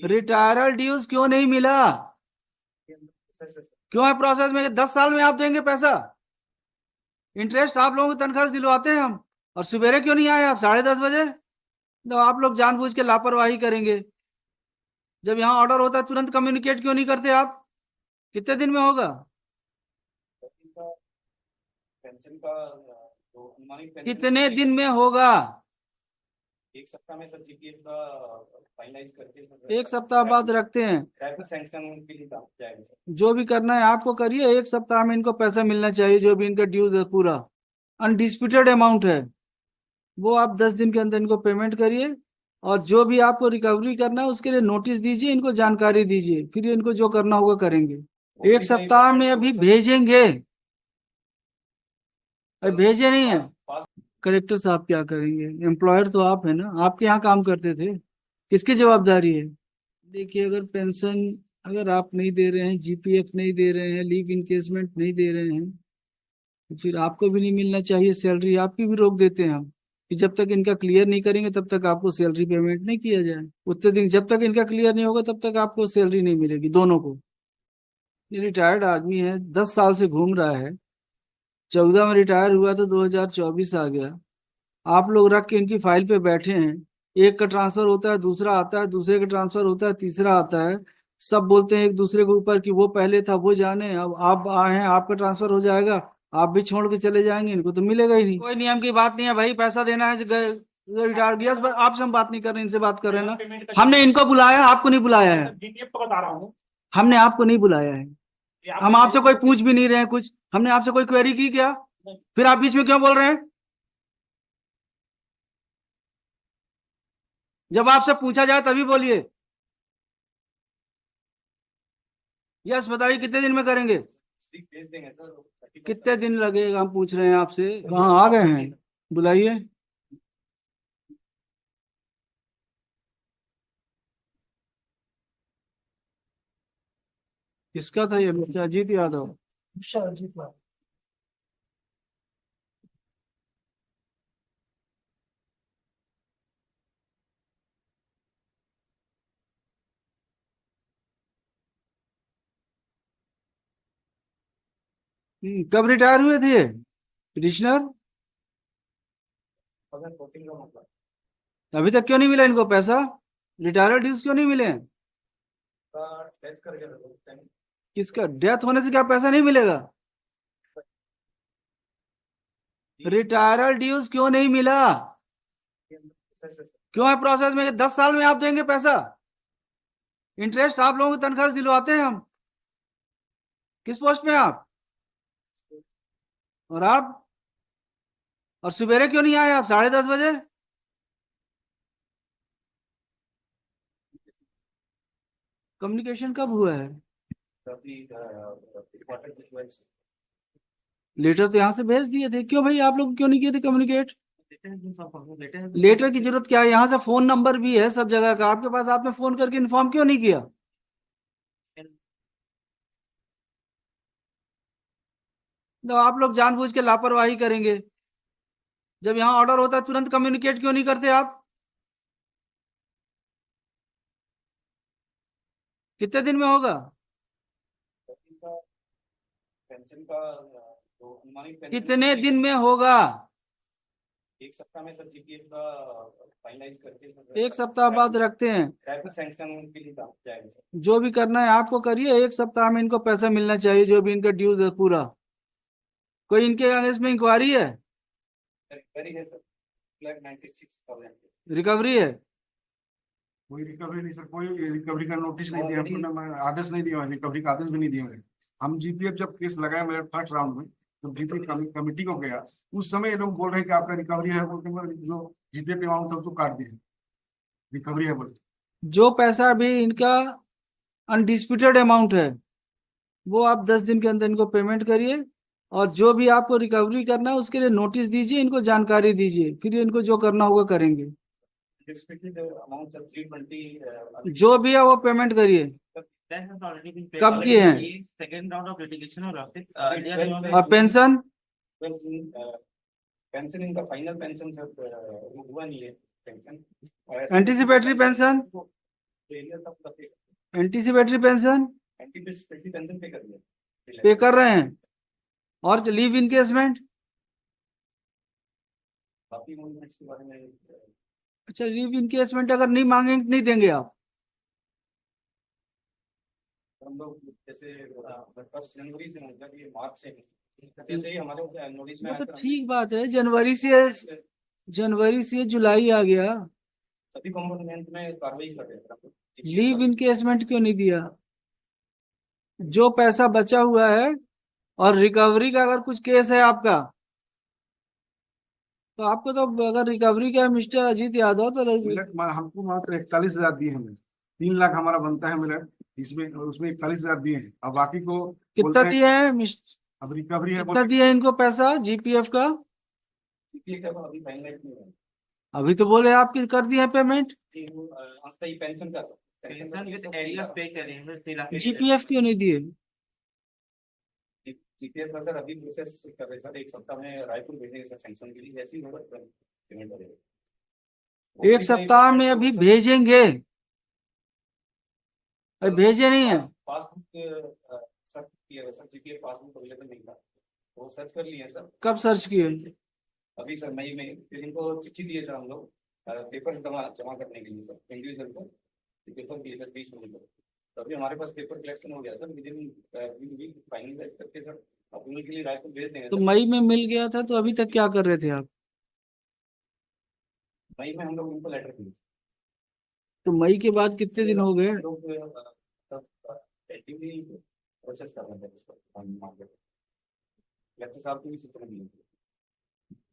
रिटायरल dues क्यों नहीं मिला? क्यों है प्रोसेस में? 10 साल में आप देंगे पैसा? इंटरेस्ट आप लोगों को तनख्वाह से दिलवाते हैं हम। और सवेरे क्यों नहीं आए आप 10:30 बजे? तो आप लोग जानबूझ के लापरवाही करेंगे। जब यहाँ ऑर्डर होता है तुरंत कम्युनिकेट क्यों नहीं करते आप? कितने दिन में होगा? पेंशन का जो अनुमानित पेंशन कितने दिन में होगा? एक सप्ताह में सर जीपीएफ का फाइनलाइज करके एक सप्ताह बाद रखते हैं। सैंक्शन के लिए जाएगा सर। जो भी करना है आपको करिए, एक सप्ताह में इनको पैसा मिलना चाहिए जो भी इनका ड्यूज है पूरा। अनडिस्प्यूटेड अमाउंट है वो, आप 10 दिन के अंदर इनको पेमेंट करिए। और जो भी आपको रिकवरी करना है उसके लिए नोटिस दीजिए, इनको जानकारी दीजिए, फिर इनको जो करना होगा करेंगे। एक सप्ताह में अभी भेजेंगे। अभी भेजे नहीं है। कलेक्टर साहब क्या करेंगे? एम्प्लॉयर तो आप है ना, आपके यहाँ काम करते थे, किसकी जवाबदारी है? देखिए, अगर पेंशन अगर आप नहीं दे रहे हैं, जीपीएफ नहीं दे रहे हैं, लीव इंकेसमेंट नहीं दे रहे हैं, तो फिर आपको भी नहीं मिलना चाहिए सैलरी। आपकी भी रोक देते हैं हम कि जब तक इनका क्लियर नहीं करेंगे तब तक आपको सैलरी पेमेंट नहीं किया जाए। उतने दिन जब तक इनका क्लियर नहीं होगा तब तक आपको सैलरी नहीं मिलेगी दोनों को। ये रिटायर्ड आदमी है, 10 साल से घूम रहा है। 14 में रिटायर हुआ तो 2024 आ गया। आप लोग रख के इनकी फाइल पे बैठे हैं। एक का ट्रांसफर होता है, दूसरा आता है, दूसरे का ट्रांसफर होता है, तीसरा आता है। सब बोलते हैं एक दूसरे के ऊपर कि वो पहले था वो जाने, अब आप आए हैं आपका ट्रांसफर हो जाएगा, आप भी छोड़ के चले जाएंगे, इनको तो मिलेगा ही नहीं। कोई नियम की बात नहीं है भाई, पैसा देना है रिटायर दिया। आपसे हम बात नहीं कर रहे, इनसे बात कर रहे हैं ना। हमने इनको बुलाया, आपको नहीं बुलाया है। जीपीएफ तो बता रहा हूँ। हमने आपको नहीं बुलाया है। हम आपसे कोई पूछ भी नहीं रहे हैं कुछ। हमने आपसे कोई क्वेरी की क्या? फिर आप बीच में क्यों बोल रहे हैं? जब आपसे पूछा जाए तभी बोलिए। यस बताइए, कितने दिन में करेंगे? भेज देंगे सर। कितने दिन लगेगा हम पूछ रहे हैं आपसे। कहाँ आ गए हैं? बुलाइए। किसका था ये बच्चा? अजीत यादव। कब रिटायर हुए थे ये पिटिशनर? अभी तक क्यों नहीं मिला इनको पैसा? रिटायर्ड ड्यूज क्यों नहीं मिले हैं? किसका डेथ होने से क्या पैसा नहीं मिलेगा? रिटायरल ड्यूज क्यों नहीं मिला? क्यों है प्रोसेस में? 10 साल में आप देंगे पैसा? इंटरेस्ट आप लोगों को तनख्वाह से दिलवाते हैं हम। किस पोस्ट में आप? और आप? और सवेरे क्यों नहीं आए आप 10:30 बजे? कम्युनिकेशन कब हुआ है? लेटर तो यहाँ से भेज दिए थे। क्यों भाई आप लोग क्यों नहीं किए थे कम्युनिकेट? लेटर की जरूरत क्या है? यहाँ से फोन नंबर भी है सब जगह का आपके पास, आपने फोन करके इन्फॉर्म क्यों नहीं किया? तो आप लोग जानबूझ के लापरवाही करेंगे। जब यहाँ ऑर्डर होता है तुरंत कम्युनिकेट क्यों नहीं करते आप? कितने दिन में होगा? पेंशन का जो अनुमानित कितने दिन में होगा? एक सप्ताह में सर जीपीएफ का फाइनलाइज करके एक सप्ताह बाद रखते हैं। सैंक्शन के लिए जाएगा सर। जो भी करना है आपको करिए, एक सप्ताह में इनको पैसा मिलना चाहिए जो भी इनका ड्यूज है पूरा। कोई इनके अगेंस्ट में इंक्वायरी है? रिकवरी है सर, 96,000 रिकवरी है? कोई रिकवरी नहीं सर, कोई रिकवरी का नोटिस नहीं दिया हमको, आदेश नहीं दिया, रिकवरी का आदेश भी नहीं दिया है। हम जीपीएफ जब केस लगाया मेरे फर्स्ट राउंड में, जब जीपीएफ कमेटी को गया उस समय ये लोग बोल रहे हैं कि आपका रिकवरी है, जो जीपीएफ अमाउंट था उसको काट दिया, रिकवरी है बोल। जो पैसा भी इनका अनडिस्प्यूटेड अमाउंट है वो आप 10 दिन के अंदर इनको पेमेंट करिए। और जो भी आपको रिकवरी करना है उसके लिए नोटिस दीजिए, इनको जानकारी दीजिए, फिर इनको जो करना होगा करेंगे। अमाउंट सर 320 जो भी है वो पेमेंट करिए। कब किए हैं? सेकंड राउंड ऑफ लिटिगेशन और पेंशन? पेंशन इनका फाइनल पेंशन सर हुआ नहीं है पेंशन। Anticipatory pension? तो एरिया तब तक एंटीसिपेटरी पेंशन एंटीसिपेटरी पेंशन पे कर दिया, पे कर रहे हैं, और लीव इनकेसमेंट? बाकी मूवमेंट्स के बारे में अच्छा, लीव इनकेसमेंट अगर नहीं मांगेंगे तो नहीं देंगे आप? हम लोग जैसे 1 जनवरी से मतलब ये मार्च से जैसे ही हमारे नोटिस में वो तो आया था, ठीक बात है, जनवरी से जुलाई आ गया, सभी कंपोनेंट में कार्रवाई कर रहे हैं। लीव इनकेसमेंट क्यों नहीं दिया? जो पैसा बचा हुआ है और रिकवरी का अगर कुछ केस है आपका, तो आपको तो अगर रिकवरी का है मिस्टर अजीत यादव, तो मिलट हमको मात्र 41,000 दिए हैं। 3 लाख हमारा बनता है मिलट, इसमें उसमें 41,000 दिए हैं, और बाकी को कितना बोलते हैं दिए हैं अब रिकवरी है, कितना दिया है इनको पैसा जीपीएफ का? अभी फाइनलाइज नहीं हुआ। अभी तो बोले आपकी कर दिए पेमेंट, अस्थायी पेंशन का जीपीएफ क्यों नहीं दिए? जीपीएफ का सर अभी प्रोसेस कर रहे हैं सर, 1 सप्ताह में रायपुर भेजेंगे सर सैंक्शन के लिए, जैसे ही होगा पेमेंट करेगा। एक सप्ताह में अभी भेजेंगे? अभी भेजे नहीं है? पासबुक सर्च किया सर, जीपीएफ पासबुक अवेलेबल नहीं था, वो सर्च कर लिए सर। कब सर्च किए? अभी सर मई में, फिर इनको चिट्ठी दिए सर हम लोग पेपर जमा करने के लिए सर, इंडिविजुअल को पेपर दिए सर 20 मई को। तो अभी हमारे पास पेपर कलेक्शन हो गया sir, within week finalize करके सर अप्रूवल के लिए रायपुर भेज देंगे तो सर। मई में मिल गया था, तो अभी तक क्या कर रहे थे आप? मई में हम लोग उनको लेटर दिए, तो मई के बाद कितने दिन हो गए? लोग एक्टिवली प्रोसेस कर रहे थे इसको, कलेक्टर साहब को भी सूचना दी।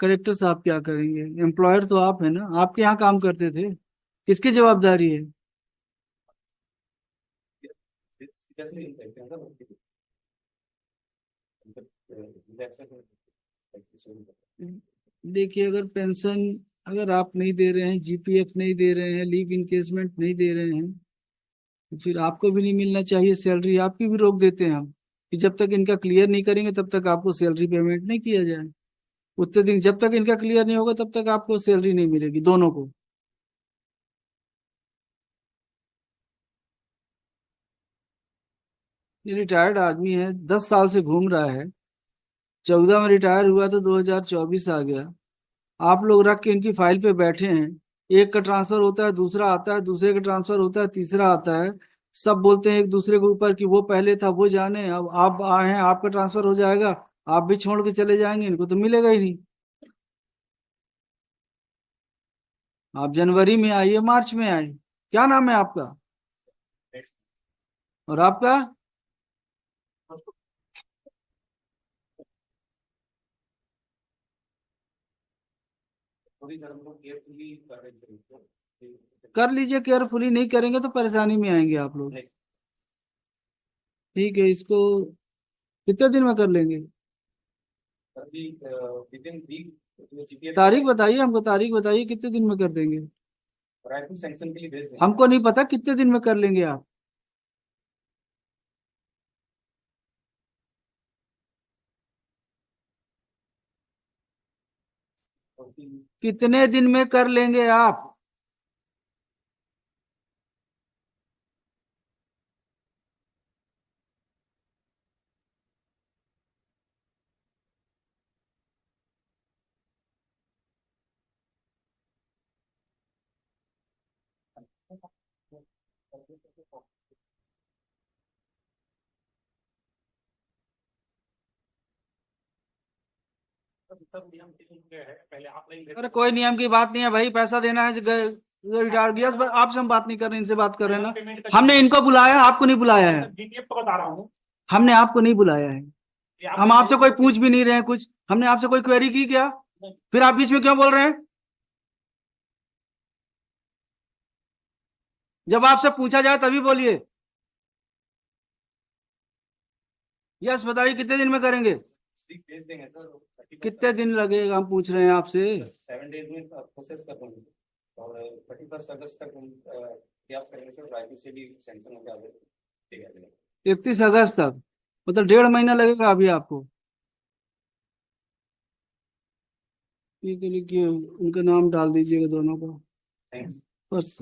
कलेक्टर साहब क्या करेंगे? एम्प्लॉयर तो आप है ना, आपके यहाँ काम करते थे, किसकी जवाबदारी है? जैसे नहीं करते हैं सर, देखिए, अगर पेंशन अगर आप नहीं दे रहे हैं, जीपीएफ नहीं दे रहे हैं, लीव इनकेसमेंट नहीं दे रहे हैं, तो फिर आपको भी नहीं मिलना चाहिए सैलरी, आपकी भी रोक देते हैं हम कि जब तक इनका क्लियर नहीं करेंगे तब तक आपको सैलरी पेमेंट नहीं किया जाए। उतने दिन जब तक इनका क्लियर नहीं होगा तब तक आपको सैलरी नहीं मिलेगी, दोनों को। ये रिटायर्ड आदमी है, 10 साल से घूम रहा है, 14 में रिटायर हुआ तो 2024 आ गया। आप लोग रख के इनकी फाइल पे बैठे हैं, एक का ट्रांसफर होता है, दूसरा आता है, दूसरे का ट्रांसफर होता है, तीसरा आता है। सब बोलते हैं एक दूसरे के ऊपर कि वो पहले था, वो जाने, अब आप आए हैं, आपका ट्रांसफर हो जाएगा, आप भी छोड़ के चले जाएंगे, इनको तो मिलेगा ही नहीं। आप जनवरी में आइए, मार्च में आए। क्या नाम है आपका और आपका? थोड़ी सर हम लोग केयरफुली कर रहे थे इसको। कर लीजिए, केयरफुली नहीं करेंगे तो परेशानी में आएंगे आप लोग। ठीक है, इसको कितने दिन में कर लेंगे? अभी विद इन वीक जीपीएफ तारीख बताइए हमको, तारीख बताइए, कितने दिन में कर देंगे? रायपुर सैंक्शन के लिए भेज देंगे। हमको नहीं पता कितने दिन में कर लेंगे आप। कितने दिन में कर लेंगे आप? अरे कोई नियम की बात नहीं है भाई, पैसा देना है रिटायर्ड, पर आपसे हम बात नहीं कर रहे, इनसे बात कर रहे हैं ना। हमने इनको बुलाया, आपको नहीं बुलाया है। जीपीएफ तो बता रहा हूँ, हमने आपको नहीं बुलाया है, हम आपसे कोई पूछ भी नहीं रहे हैं कुछ, हमने आपसे कोई क्वेरी की क्या? फिर आप बीच में क्यों बोल रहे हैं? जब आपसे पूछा जाए तभी बोलिए। यस बताइए, कितने दिन में करेंगे? भेज देंगे सर। कितने दिन लगेगा, हम पूछ रहे हैं आपसे। 7 डेज में प्रोसेस कर देंगे और 31 अगस्त तक हम प्रयास करेंगे सर, रायपुर से भी सैंक्शन हो जाएगा। 31 अगस्त तक, मतलब 1.5 महीना लगेगा अभी आपको। ठीक है, लिखिए, उनका नाम डाल दीजिएगा दोनों को थैंक्स। बस।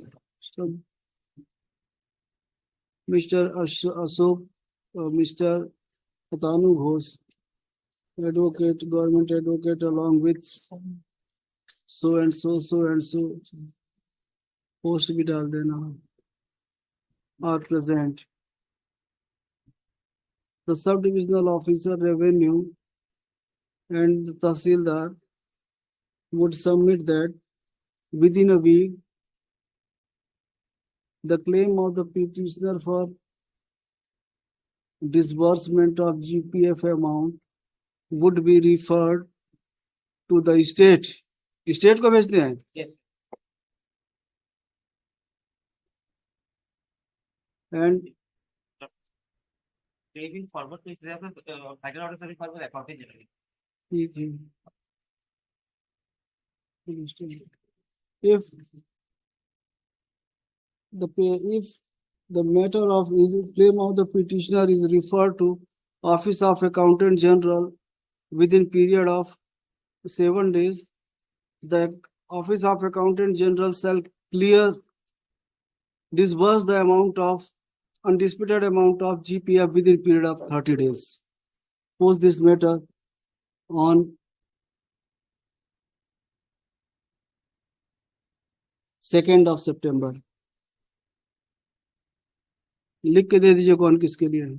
Mr. Ashok, Mr. Atanu Ghosh, advocate, government advocate, along with so and so, post भी डाल देना, are present. The sub-divisional officer revenue and the Tahsildar would submit that within a week the claim of the petitioner for disbursement of GPF amount would be referred to the state. State को भेजते हैं. Yes. And Paying forward to the final order service for the accounting generally. ठीक है. If the matter of claim of the petitioner is referred to Office of Accountant General within period of 7 days, the Office of Accountant General shall disburse the undisputed amount of GPF within period of 30 days. Post this matter on 2nd of September. लिख के दे दीजिए कौन किसके लिए है.